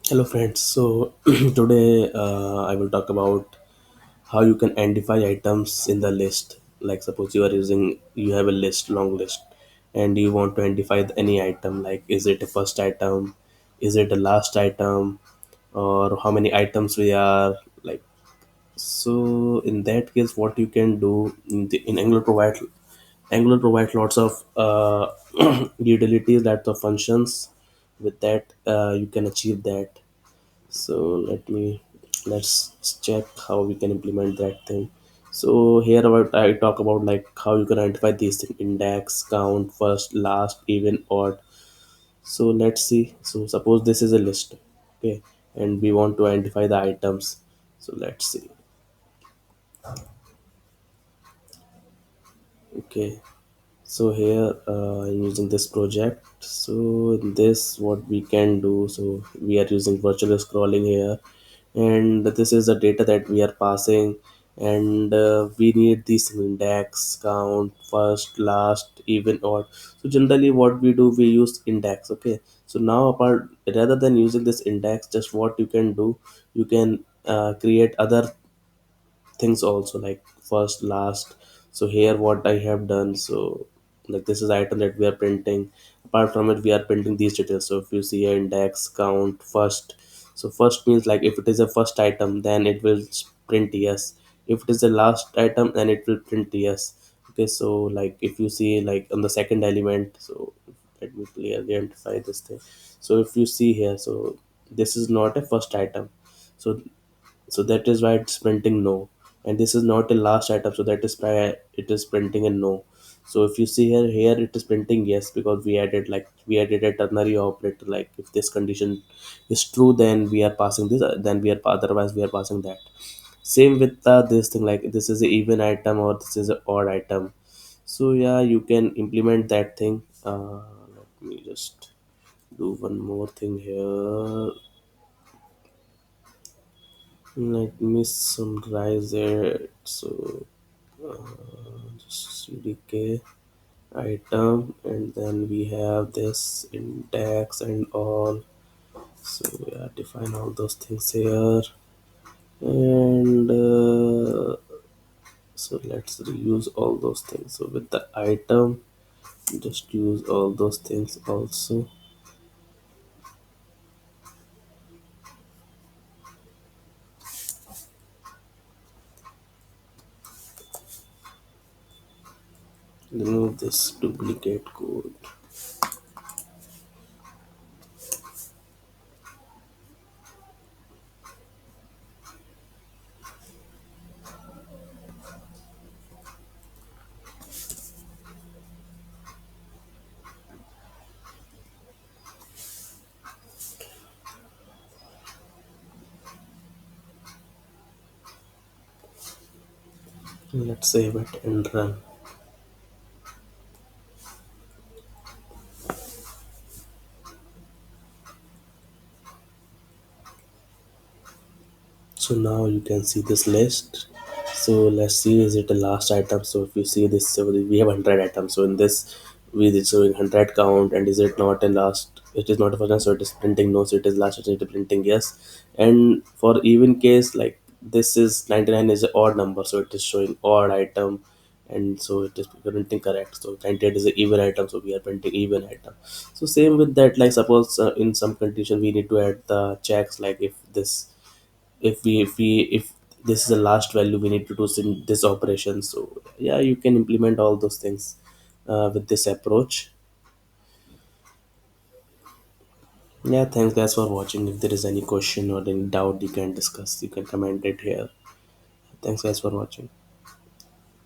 Hello, friends. So, today I will talk about how you can identify items in the list. Like, suppose you have a list, long list, and you want to identify any item. Like, is it a first item? Is it a last item? Or how many items we are? Like, so in that case, what you can do in Angular provides lots of utilities, lots of functions. With that, you can achieve that. So let's check how we can implement that thing. So here about I talk about like how you can identify these things: index, count, first, last, even, odd. So let's see. So suppose this is a list, okay, and we want to identify the items. So let's see. Okay, so here I'm using this project. So in this, what we can do, so we are using virtual scrolling here, and this is the data that we are passing, and we need this index, count, first, last, even, odd. So generally what we do, we use index. Okay, so now apart, rather than using this index, just what you can do, you can create other things also, like first, last. So here what I have done, so like this is item that we are printing. Apart from it, we are printing these details. So if you see a index, count, first, so first means like if it is a first item, then it will print yes. If it is the last item, then it will print yes. Okay, so like if you see like on the second element, so let me clearly identify this thing. So if you see here, so this is not a first item, so that is why it's printing no. And this is not a last item, so that is why it is printing a no. So if you see here it is printing yes, because we added a ternary operator. Like if this condition is true, then we are passing this, then we are otherwise we are passing that. Same with this thing, like this is a even item or this is a odd item. So yeah, you can implement that thing. Let me just do one more thing here. Let me summarize it. So just CDK item, and then we have this index and all. So yeah, define all those things here, and so let's reuse all those things. So with the item, just use all those things also. Remove this duplicate code. Let's save it and run. So now you can see this list. So let's see, is it the last item? So if you see this, so we have 100 items. So in this, we did showing 100 count, and is it not a last? It is not a first, so it is printing no. So it is last, it is printing yes. And for even case, like this is 99 is an odd number, so it is showing odd item, and so it is printing correct. So 98 is an even item, so we are printing even item. So same with that, like suppose in some condition we need to add the checks, like if this is the last value, we need to do this operation. So yeah, you can implement all those things with this approach. Yeah, thanks guys for watching. If there is any question or any doubt, you can discuss, you can comment it here. Thanks guys for watching.